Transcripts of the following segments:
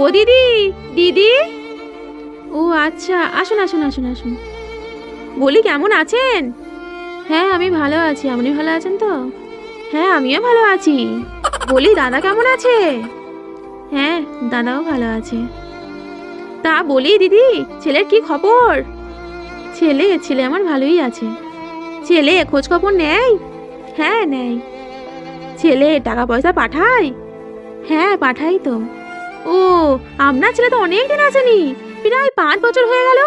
ও দিদি, দিদি। ও আচ্ছা, আসুন আসুন আসুন আসুন। বলি কেমন আছেন? হ্যাঁ আমি ভালো আছি, আপনি ভালো আছেন তো? হ্যাঁ আমিও ভালো আছি। বলি দাদা কেমন আছে? হ্যাঁ দাদাও ভালো আছে। তা বলি দিদি, ছেলের কি খবর? ছেলে ছেলে আমার ভালোই আছে। ছেলে খোঁজ খবর নেয়? হ্যাঁ নেয়। ছেলে টাকা পয়সা পাঠায়? হ্যাঁ পাঠাই তো। ও, আপনার ছেলে তো অনেক দিন আসেনি, প্রায় 5 বছর হয়ে গেল।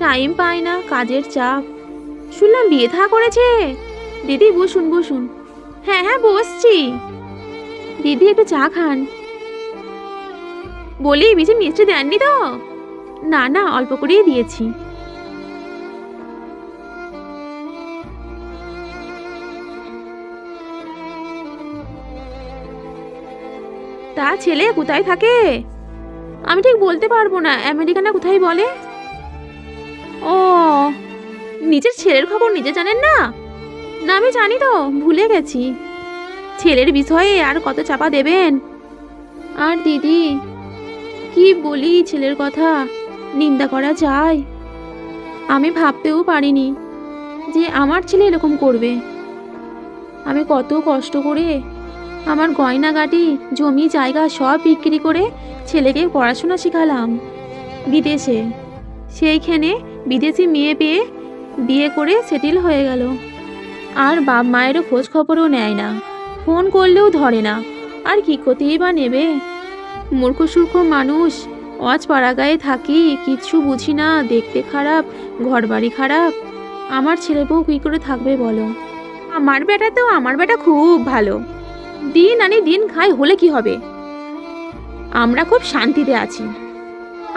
টাইম পায় না, কাজের চাপ। শুনলাম বিয়ে থা করেছে। দিদি বসুন বসুন। হ্যাঁ হ্যাঁ বসছি। দিদি একটু চা খান। বলি বেশি মিষ্টি দেননি তো? না না, অল্প করেই দিয়েছি। তা ছেলে কোথায় থাকে? আমি ঠিক বলতে পারবো না, আমেরিকা না কোথায় বলে। ও, নিজের ছেলের খবর নিজে জানেন না? না আমি জানি তো, ভুলে গেছি। ছেলের বিষয়ে আর কত চাপা দেবেন। আর দিদি কি বলি, ছেলের কথা নিন্দা করা যায়? আমি ভাবতেও পারিনি যে আমার ছেলে এরকম করবে। আমি কত কষ্ট করে আমার গয়নাগাটি, জমি জায়গা সব বিক্রি করে ছেলেকে পড়াশোনা শেখালাম বিদেশে। সেইখানে বিদেশি মেয়ে পেয়ে বিয়ে করে সেটেল হয়ে গেল। আর বাপ মায়েরও খোঁজ খবরও নেয় না, ফোন করলেও ধরে না। আর কি করতেই বা নেবে? মূর্খ সূর্খ মানুষ, অজ পাড়াগায়ে থাকি, কিচ্ছু বুঝি না, দেখতে খারাপ, ঘরবাড়ি খারাপ। আমার ছেলে বউ কী করে থাকবে বলো? আমার বেটা খুব ভালো, দিন আনি দিন খাই, হলে কি হবে? আমরা খুব শান্তিতে আছি।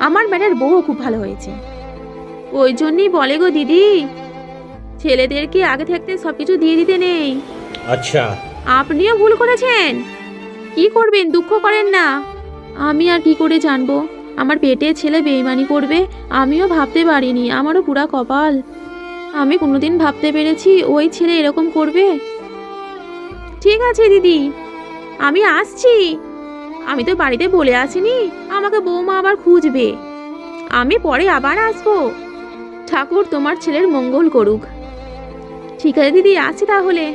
আমার বেটার বউও খুব ভালো হয়েছে। ওই জন্যই বলে গো দিদি, ছেলেদেরকে আগে থাকতে সবকিছু দিয়ে দিতে নেই। আচ্ছা। আপনিও ভুল করেছেন। কি করবেন, দুঃখ করেন না। আমি আর কি করে জানবো আমার পেটে ছেলে বেইমানি করবে? আমিও ভাবতে পারিনি, আমারও পুরা কপাল। আমি কোনোদিন ভাবতে পেরেছি ওই ছেলে এরকম করবে? ঠিক আছে দিদি, আমি আসছি। আমি তো বাড়িতে বলে আসিনি আমাকে বৌমা আবার খুঁজবে। আমি পরে আবার আসবো। ঠাকুর তোমার ছেলের মঙ্গল করুক। ঠিক আছে দিদি, আসছি তাহলে।